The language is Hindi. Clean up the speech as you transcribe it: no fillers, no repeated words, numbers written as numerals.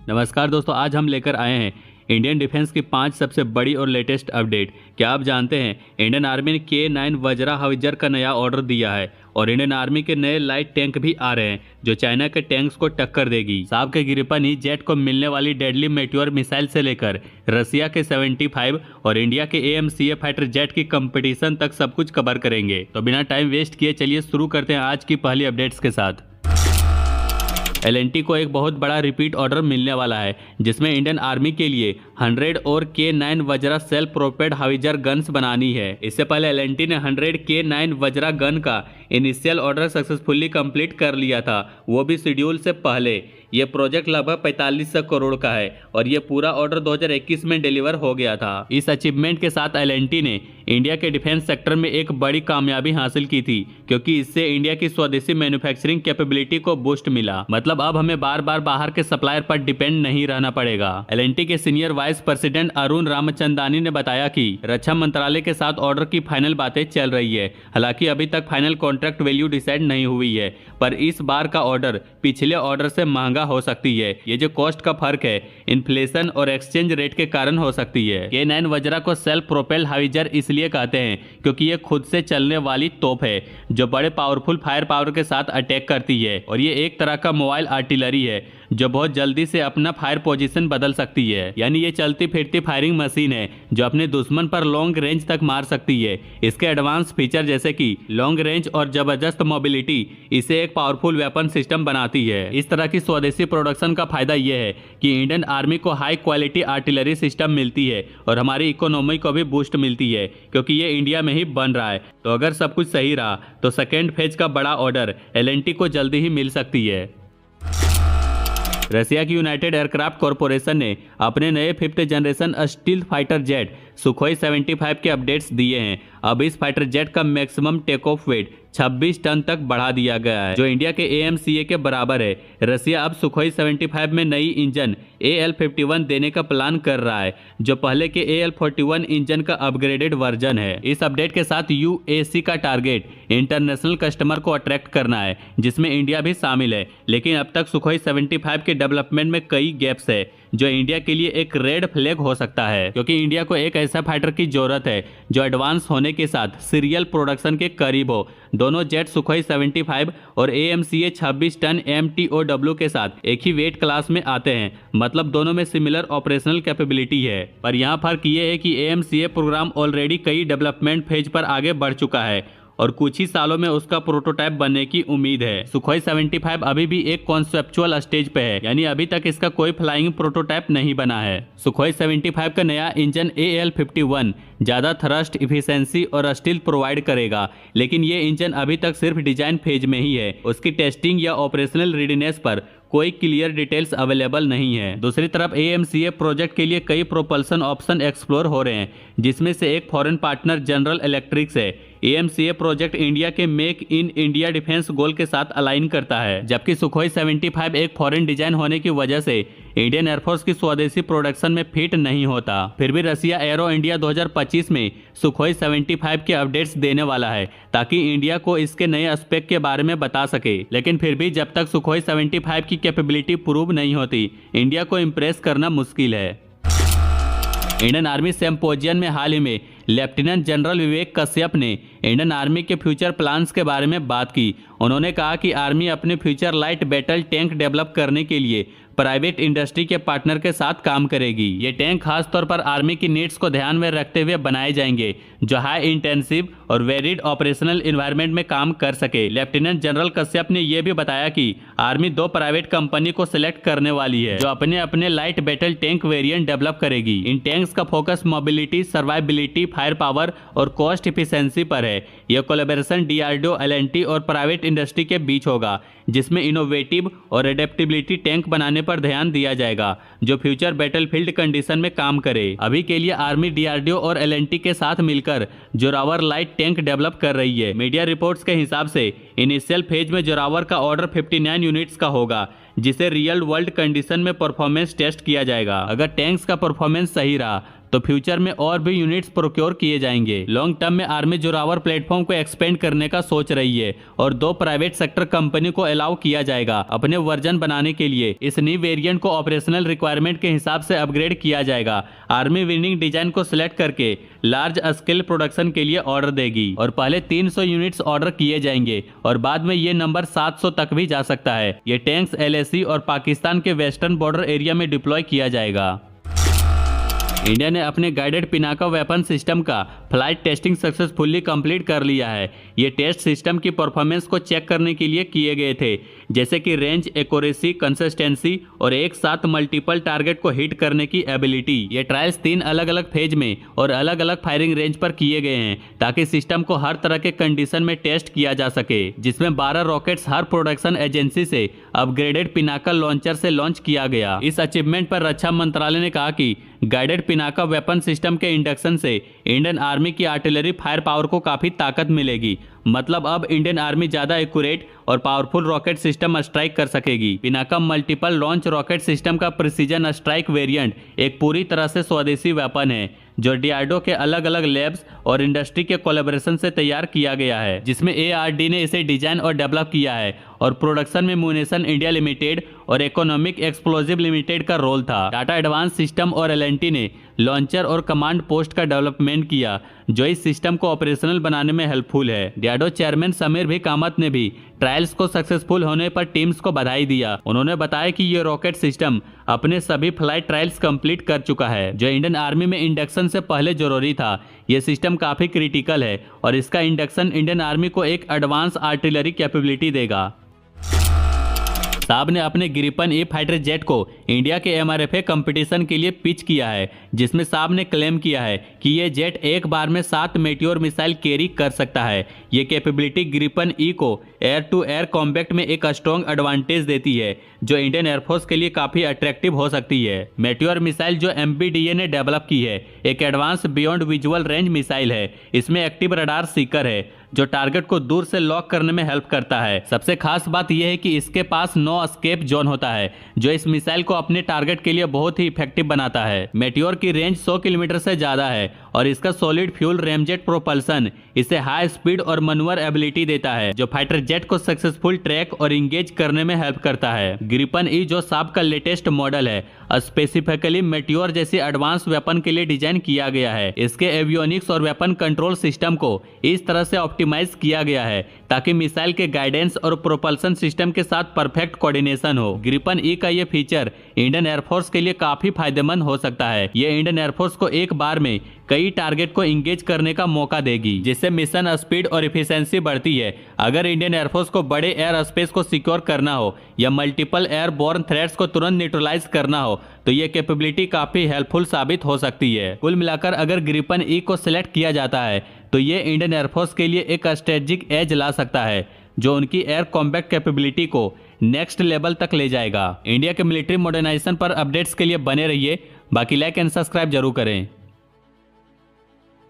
नमस्कार दोस्तों, आज हम लेकर आए हैं इंडियन डिफेंस की 5 सबसे बड़ी और लेटेस्ट अपडेट। क्या आप जानते हैं इंडियन आर्मी ने K9 वज्रा हविजर का नया ऑर्डर दिया है और इंडियन आर्मी के नए लाइट टैंक भी आ रहे हैं जो चाइना के टैंक्स को टक्कर देगी। साहब के गिरिपन ही जेट को मिलने वाली डेडली मेट्योर मिसाइल से लेकर रसिया के 75 और इंडिया के AMCA फाइटर जेट की कंपटीशन तक सब कुछ कवर करेंगे। तो बिना टाइम वेस्ट किए चलिए शुरू करते हैं आज की पहली अपडेट्स के साथ। L&T को एक बहुत बड़ा रिपीट ऑर्डर मिलने वाला है जिसमें इंडियन आर्मी के लिए 100 और K9 Vajra self propelled howitzer guns बनानी है। इससे पहले L&T ने 100 K9 वज्रा गन का इनिशियल ऑर्डर सक्सेसफुली कंप्लीट कर लिया था, वो भी शेड्यूल से पहले। ये प्रोजेक्ट लगभग 4500 करोड़ का है और ये पूरा ऑर्डर 2021 में डिलीवर हो गया था। इस अचीवमेंट के साथ L&T ने इंडिया के डिफेंस सेक्टर में एक बड़ी कामयाबी हासिल की थी क्योंकि इससे इंडिया की स्वदेशी मैन्युफैक्चरिंग कैपेबिलिटी को बूस्ट मिला। मतलब अब हमें बार बार बाहर के सप्लायर पर डिपेंड नहीं रहना पड़ेगा। L&T के senior vice president Arun Ramchandani ने बताया कि रक्षा मंत्रालय के साथ ऑर्डर की फाइनल बातें चल रही है। हालांकि अभी तक फाइनल कॉन्ट्रैक्ट वैल्यू डिसाइड नहीं हुई है, पर इस बार का ऑर्डर पिछले ऑर्डर से महंगा हो सकती है। ये जो कॉस्ट का फर्क है इन्फ्लेशन और एक्सचेंज रेट के कारण हो सकती है। K9 वज्रा को सेल्फ प्रोपेल्ड हाविजर इसलिए कहते हैं क्योंकि ये खुद से चलने वाली तोप है जो बड़े पावरफुल फायर पावर के साथ अटैक करती है और ये एक तरह का मोबाइल आर्टिलरी है जो बहुत जल्दी से अपना फायर पोजीशन बदल सकती है। यानी ये चलती फिरती फायरिंग मशीन है जो अपने दुश्मन पर लॉन्ग रेंज तक मार सकती है। इसके एडवांस फीचर जैसे कि लॉन्ग रेंज और जबरदस्त मोबिलिटी इसे एक पावरफुल वेपन सिस्टम बनाती है। इस तरह की स्वदेशी प्रोडक्शन का फायदा यह है कि इंडियन आर्मी को हाई क्वालिटी आर्टिलरी सिस्टम मिलती है और हमारी इकोनॉमी को भी बूस्ट मिलती है क्योंकि ये इंडिया में ही बन रहा है। तो अगर सब कुछ सही रहा तो सेकेंड फेज का बड़ा ऑर्डर L&T को जल्दी ही मिल सकती है। रसिया की यूनाइटेड एयरक्राफ्ट कॉरपोरेशन ने अपने नए 5th generation stealth fighter jet Sukhoi 75 के अपडेट्स दिए हैं। अब इस फाइटर जेट का maximum takeoff weight 26 ton तक बढ़ा दिया गया है जो इंडिया के AMCA के बराबर है। रसिया अब सुखोई 75 में नई इंजन AL51 देने का प्लान कर रहा है जो पहले के AL41 इंजन का अपग्रेडेड वर्जन है। इस अपडेट के साथ UAC का टारगेट इंटरनेशनल कस्टमर को अट्रैक्ट करना है जिसमें इंडिया भी शामिल है। लेकिन अब तक सुखोई 75 के डेवलपमेंट में कई गैप्स है जो इंडिया के लिए एक रेड फ्लैग हो सकता है क्योंकि इंडिया को एक ऐसा फाइटर की जरूरत है जो एडवांस होने के साथ सीरियल प्रोडक्शन के करीब हो। दोनों जेट सुखोई 75 और AMCA 26 टन MTOW के साथ एक ही वेट क्लास में आते हैं, मतलब दोनों में सिमिलर ऑपरेशनल कैपेबिलिटी है। पर यहाँ फर्क ये है कि AMCA प्रोग्राम ऑलरेडी कई डेवलपमेंट फेज पर आगे बढ़ चुका है और कुछ ही सालों में उसका प्रोटोटाइप बनने की उम्मीद है। सुखोई 75 अभी भी एक कॉन्सेप्चुअल स्टेज पे है, यानी अभी तक इसका कोई फ्लाइंग प्रोटोटाइप नहीं बना है। सुखोई 75 का नया इंजन AL51 ज्यादा थ्रस्ट इफिशिएंसी और स्टील प्रोवाइड करेगा, लेकिन ये इंजन अभी तक सिर्फ डिजाइन फेज में ही है। उसकी टेस्टिंग या ऑपरेशनल रेडीनेस पर कोई क्लियर डिटेल्स अवेलेबल नहीं है। दूसरी तरफ AMCA प्रोजेक्ट के लिए कई प्रोपल्सन ऑप्शन एक्सप्लोर हो रहे हैं जिसमें से एक फॉरेन पार्टनर जनरल इलेक्ट्रिक्स है। AMCA प्रोजेक्ट इंडिया के मेक इन इंडिया डिफेंस गोल के साथ अलाइन करता है, जबकि सुखोई 75 एक फॉरेन डिजाइन होने की वजह से इंडियन एयरफोर्स की स्वदेशी प्रोडक्शन में फिट नहीं होता। फिर भी रसिया एरो इंडिया 2025 में सुखोई 75 के अपडेट्स देने वाला है ताकि इंडिया को इसके नए स्पेक के बारे में बता सके। लेकिन फिर भी जब तक सुखोई 75 की कैपेबिलिटी प्रूव नहीं होती इंडिया को इम्प्रेस करना मुश्किल है। इंडियन आर्मी सिम्पोजियम में हाल ही में लेफ्टिनेंट जनरल विवेक कश्यप ने इंडियन आर्मी के फ्यूचर प्लान्स के बारे में बात की। उन्होंने कहा कि आर्मी अपने future light battle tank develop करने के लिए प्राइवेट इंडस्ट्री के पार्टनर के साथ काम करेगी। ये टैंक खास तौर पर आर्मी की नीड्स को ध्यान में रखते हुए बनाए जाएंगे जो हाई इंटेंसिव और वेरिड ऑपरेशनल एनवायरनमेंट में काम कर सके। लेफ्टिनेंट जनरल कश्यप ने यह भी बताया कि आर्मी 2 प्राइवेट कंपनी को सिलेक्ट करने वाली है जो अपने अपने light battle tank variant develop करेगी। इन टैंक्स का focus mobility, survivability, fire power और कॉस्ट इफिशिएंसी पर है। यह कोलैबोरेशन DRDO, L&T और प्राइवेट इंडस्ट्री के बीच होगा जिसमें इनोवेटिव और एडेप्टेबिलिटी टैंक बनाने पर ध्यान दिया जाएगा जो फ्यूचर बैटलफील्ड कंडीशन में काम करे। अभी के लिए आर्मी DRDO और L&T के साथ मिलकर जोरावर लाइट टैंक डेवलप कर रही है। मीडिया रिपोर्ट्स के हिसाब से इनिशियल फेज में जोरावर का ऑर्डर 59 यूनिट्स का होगा जिसे रियल वर्ल्ड कंडीशन में परफॉर्मेंस टेस्ट किया जाएगा। अगर टैंक्स का परफॉर्मेंस सही रहा तो फ्यूचर में और भी यूनिट्स प्रोक्योर किए जाएंगे। लॉन्ग टर्म में आर्मी जोरावर प्लेटफॉर्म को एक्सपेंड करने का सोच रही है और 2 प्राइवेट सेक्टर कंपनी को अलाउ किया जाएगा अपने वर्जन बनाने के लिए। इस न्यू वेरिएंट को ऑपरेशनल रिक्वायरमेंट के हिसाब से अपग्रेड किया जाएगा। आर्मी विनिंग डिजाइन को सिलेक्ट करके लार्ज स्केल प्रोडक्शन के लिए ऑर्डर देगी और पहले 300 यूनिट्स ऑर्डर किए जाएंगे और बाद में ये नंबर 700 तक भी जा सकता है। ये टैंक्स LAC और पाकिस्तान के वेस्टर्न बॉर्डर एरिया में डिप्लॉय किया जाएगा। इंडिया ने अपने गाइडेड पिनाका वेपन सिस्टम का फ्लाइट टेस्टिंग सक्सेसफुली कंप्लीट कर लिया है। ये टेस्ट सिस्टम की परफॉर्मेंस को चेक करने के लिए किए गए थे, जैसे कि रेंज, एक्यूरेसी, कंसिस्टेंसी और एक साथ मल्टीपल टारगेट को हिट करने की एबिलिटी। ये ट्रायल्स 3 अलग अलग फेज में और अलग अलग फायरिंग रेंज पर किए गए हैं ताकि सिस्टम को हर तरह के कंडीशन में टेस्ट किया जा सके, जिसमें 12 रॉकेट्स हर प्रोडक्शन एजेंसी से अपग्रेडेड पिनाका लॉन्चर से लॉन्च किया गया। इस अचीवमेंट पर रक्षा मंत्रालय ने कहा कि गाइडेड पिनाका वेपन सिस्टम के इंडक्शन से इंडियन आर्मी की आर्टिलरी फायर पावर को काफी ताकत मिलेगी। मतलब अब इंडियन आर्मी ज्यादा एक्यूरेट और पावरफुल रॉकेट सिस्टम स्ट्राइक कर सकेगी। Pinaka multiple launch rocket system का प्रिसीजन स्ट्राइक वेरिएंट एक पूरी तरह से स्वदेशी वेपन है जो DRDO के अलग अलग लैब्स और इंडस्ट्री के कोलैबोरेशन से तैयार किया गया है, जिसमें ARD ने इसे डिजाइन और डेवलप किया है और प्रोडक्शन में म्यूनिशन इंडिया लिमिटेड और इकोनॉमिक एक्सप्लोजिव लिमिटेड का रोल था। टाटा एडवांस सिस्टम और L&T ने लॉन्चर और कमांड पोस्ट का डेवलपमेंट किया जो इस सिस्टम को ऑपरेशनल बनाने में हेल्पफुल है। DRDO चेयरमैन समीर भी कामत ने भी ट्रायल्स को सक्सेसफुल होने पर टीम्स को बधाई दिया। उन्होंने बताया कि ये रॉकेट सिस्टम अपने सभी फ्लाइट ट्रायल्स कंप्लीट कर चुका है, जो इंडियन आर्मी में इंडक्शन से पहले जरूरी था। यह सिस्टम काफी क्रिटिकल है और इसका इंडक्शन इंडियन आर्मी को एक एडवांस आर्टिलरी कैपेबिलिटी देगा। साब ने अपने ग्रिपन E फाइटर जेट को इंडिया के MRFA कंपटीशन के लिए पिच किया है, जिसमें साब ने क्लेम किया है कि ये जेट एक बार में 7 मेटियोर मिसाइल कैरी कर सकता है। ये कैपेबिलिटी ग्रिपन E को एयर टू एयर कॉम्बैट में एक स्ट्रॉन्ग एडवांटेज देती है जो इंडियन एयरफोर्स के लिए काफी अट्रैक्टिव हो सकती है। मेटियोर मिसाइल जो MBDA ने डेवलप की है एक advance beyond visual range missile है। इसमें एक्टिव रडार सीकर है जो टारगेट को दूर से लॉक करने में हेल्प करता है। सबसे खास बात यह है कि इसके पास नो एस्केप जोन होता है जो इस मिसाइल को अपने टारगेट के लिए बहुत ही इफेक्टिव बनाता है। मेटियोर की रेंज 100 किलोमीटर से ज्यादा है और इसका सॉलिड फ्यूल रेमजेट प्रोपल्सन इसे हाई स्पीड और मनूवर एबिलिटी देता है जो फाइटर जेट को सक्सेसफुल ट्रैक और इंगेज करने में हेल्प करता है। ग्रिपन E जो साब का लेटेस्ट मॉडल है स्पेसिफिकली मेटियोर जैसी एडवांस वेपन के लिए डिजाइन किया गया है। इसके एवियोनिक्स और वेपन कंट्रोल सिस्टम को इस तरह से ऑप्टिमाइज किया गया है ताकि मिसाइल के गाइडेंस और प्रोपल्सन सिस्टम के साथ परफेक्ट कोऑर्डिनेशन हो। ग्रिपन E का यह फीचर इंडियन एयरफोर्स के लिए काफी फायदेमंद हो सकता है। यह इंडियन एयरफोर्स को एक बार में कई टारगेट को इंगेज करने का मौका देगी, जिससे मिशन स्पीड और इफिशिएंसी बढ़ती है। अगर इंडियन एयरफोर्स को बड़े एयर स्पेस को सिक्योर करना हो या मल्टीपल एयरबोर्न थ्रेट्स को तुरंत न्यूट्रलाइज करना हो तो ये कैपेबिलिटी काफी हेल्पफुल साबित हो सकती है। कुल मिलाकर अगर ग्रिपन E को सिलेक्ट किया जाता है तो ये इंडियन एयरफोर्स के लिए एक स्ट्रेटेजिक एज ला सकता है जो उनकी एयर कॉम्बैट कैपेबिलिटी को नेक्स्ट लेवल तक ले जाएगा। इंडिया के मिलिट्री मॉडर्नाइजेशन पर अपडेट्स के लिए बने रहिए। बाकी लाइक एंड सब्सक्राइब जरूर करें।